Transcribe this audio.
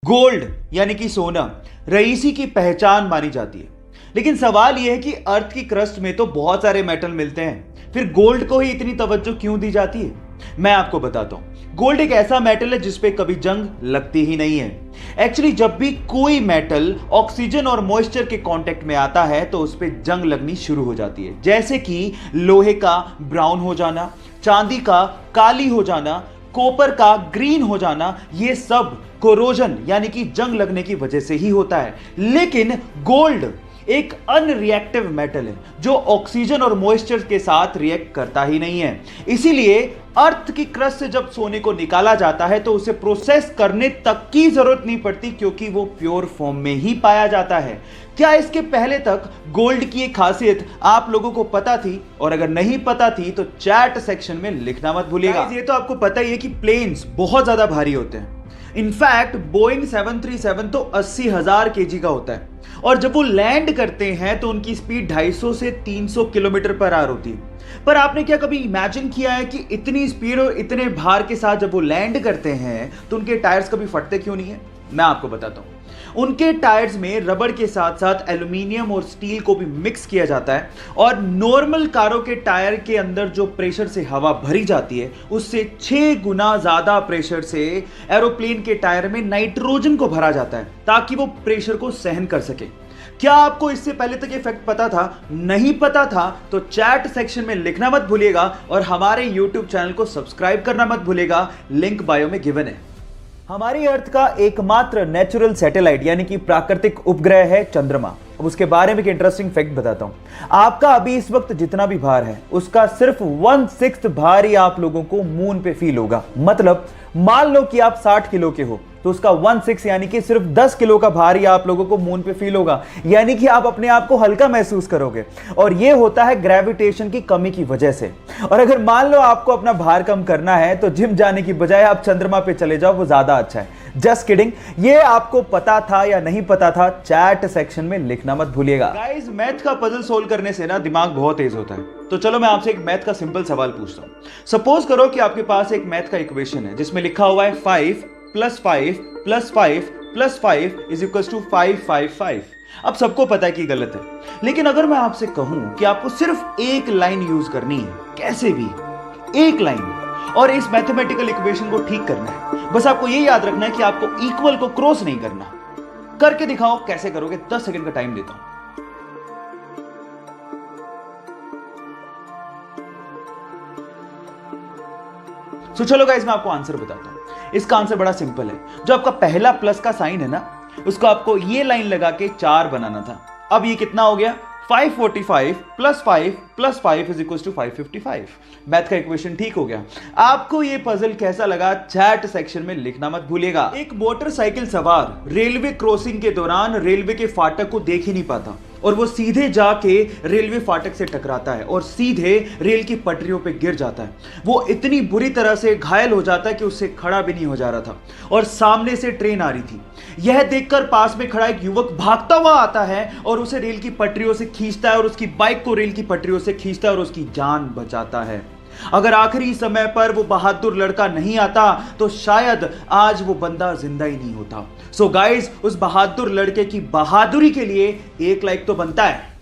Gold यानी कि सोना रईसी की पहचान मानी जाती है। लेकिन सवाल यह है कि अर्थ की क्रस्ट में तो बहुत सारे मेटल मिलते हैं, फिर गोल्ड को ही इतनी तवज्जो क्यों दी जाती है? मैं आपको बताता हूं। गोल्ड एक ऐसा मेटल है जिसपे कभी जंग लगती ही नहीं है। एक्चुअली जब भी कोई मेटल ऑक्सीजन और मॉइस्चर के कांटेक्ट में आता है तो उस पे जंग लगनी शुरू हो जाती है, जैसे कि लोहे का ब्राउन हो जाना, चांदी का काली हो जाना, कॉपर का ग्रीन हो जाना। ये सब कोरोजन यानी कि जंग लगने की वजह से ही होता है। लेकिन गोल्ड एक अनरिएक्टिव मेटल है जो ऑक्सीजन और मॉइस्चर के साथ रिएक्ट करता ही नहीं है। इसीलिए अर्थ की क्रस्ट से जब सोने को निकाला जाता है तो उसे प्रोसेस करने तक की जरूरत नहीं पड़ती, क्योंकि वो प्योर फॉर्म में ही पाया जाता है। क्या इसके पहले तक गोल्ड की एक खासियत आप लोगों को पता थी? और अगर नहीं पता थी तो चैट सेक्शन में लिखना मत भूलिएगा। ये तो आपको पता ही है कि प्लेन्स बहुत ज्यादा भारी होते हैं। इनफैक्ट बोइंग 737 तो 80,000 केजी का होता है, और जब वो लैंड करते हैं तो उनकी स्पीड 250 से 300 किलोमीटर पर आवर होती है। पर आपने क्या कभी इमेजिन किया है कि इतनी स्पीड और इतने भार के साथ जब वो लैंड करते हैं तो उनके टायर्स कभी फटते क्यों नहीं है? मैं आपको बताता हूं। उनके टायर्स में रबड़ के साथ साथ एल्यूमिनियम और स्टील को भी मिक्स किया जाता है, और नॉर्मल कारों के टायर के अंदर जो प्रेशर से हवा भरी जाती है उससे 6 गुना ज्यादा प्रेशर से एरोप्लेन के टायर में नाइट्रोजन को भरा जाता है ताकि वो प्रेशर को सहन कर सके। क्या आपको इससे पहले तक ये फैक्ट पता था? नहीं पता था तो चैट सेक्शन में लिखना मत भूलिएगा, और हमारे YouTube चैनल को सब्सक्राइब करना मत भूलिएगा, लिंक बायो में गिवन है। हमारी अर्थ का एकमात्र नेचुरल सैटेलाइट यानी कि प्राकृतिक उपग्रह है चंद्रमा। अब उसके बारे में एक इंटरेस्टिंग फैक्ट बताता हूं। आपका अभी इस वक्त जितना भी भार है उसका सिर्फ 1/6 भार ही आप लोगों को मून पे फील होगा। मतलब मान लो कि आप 60 किलो के हो तो उसका 1/6 यानी कि सिर्फ 10 किलो का भार ही आप लोगों को मून पे फील होगा, यानी कि आप अपने आप को हल्का महसूस करोगे। और यह होता है ग्रेविटेशन की कमी की वजह से। और अगर मान लो आपको अपना भार कम करना है तो जिम जाने की बजाय आप चंद्रमा पे चले जाओ, वो ज्यादा अच्छा है। Just kidding. ये आपको पता था या नहीं पता था? चैट सेक्शन में लिखना मत भूलिएगा। गाइस, मैथ का पजल सोल्व करने से ना दिमाग बहुत तेज होता है। तो चलो मैं आपसे एक मैथ का सिंपल सवाल पूछता हूं। सपोज करो कि आपके पास एक मैथ का इक्वेशन है जिसमें लिखा हुआ है 5 + 5 + 5 + 5 = 555। अब सबको पता है कि गलत है, लेकिन अगर मैं आपसे कहूं कि आपको सिर्फ एक लाइन यूज करनी है, कैसे भी एक लाइन, और इस मैथमेटिकल इक्वेशन को ठीक करना है, बस आपको ये याद रखना है कि आपको इक्वल को क्रॉस नहीं करना। करके दिखाओ कैसे करोगे। 10 सेकंड का टाइम देता हूं। तो चलो गाइस, मैं आपको आंसर बताता हूं। इसका आंसर बड़ा सिंपल है। जो आपका पहला प्लस का साइन है ना, उसको आपको ये लाइन लगा के 4 बनाना था। अब ये कितना हो गया? 545 + 5 + 5 = 555। मैथ का इक्वेशन ठीक हो गया। आपको ये पजल कैसा लगा? चैट सेक्शन में लिखना मत भूलिएगा। एक मोटरसाइकिल सवार रेलवे क्रॉसिंग के दौरान रेलवे के फाटक को देख ही नहीं पाता, और वो सीधे जाके रेलवे फाटक से टकराता है और सीधे रेल की पटरियों पे गिर जाता है। वो इतनी बुरी तरह से घायल हो जाता है कि उससे खड़ा भी नहीं हो जा रहा था, और सामने से ट्रेन आ रही थी। यह देखकर पास में खड़ा एक युवक भागता हुआ आता है और उसे रेल की पटरियों से खींचता है, और उसकी बाइक को रेल की पटरियों से खींचता है और उसकी जान बचाता है। अगर आखिरी समय पर वो बहादुर लड़का नहीं आता तो शायद आज वो बंदा जिंदा ही नहीं होता। सो गाइस, उस बहादुर लड़के की बहादुरी के लिए एक लाइक तो बनता है।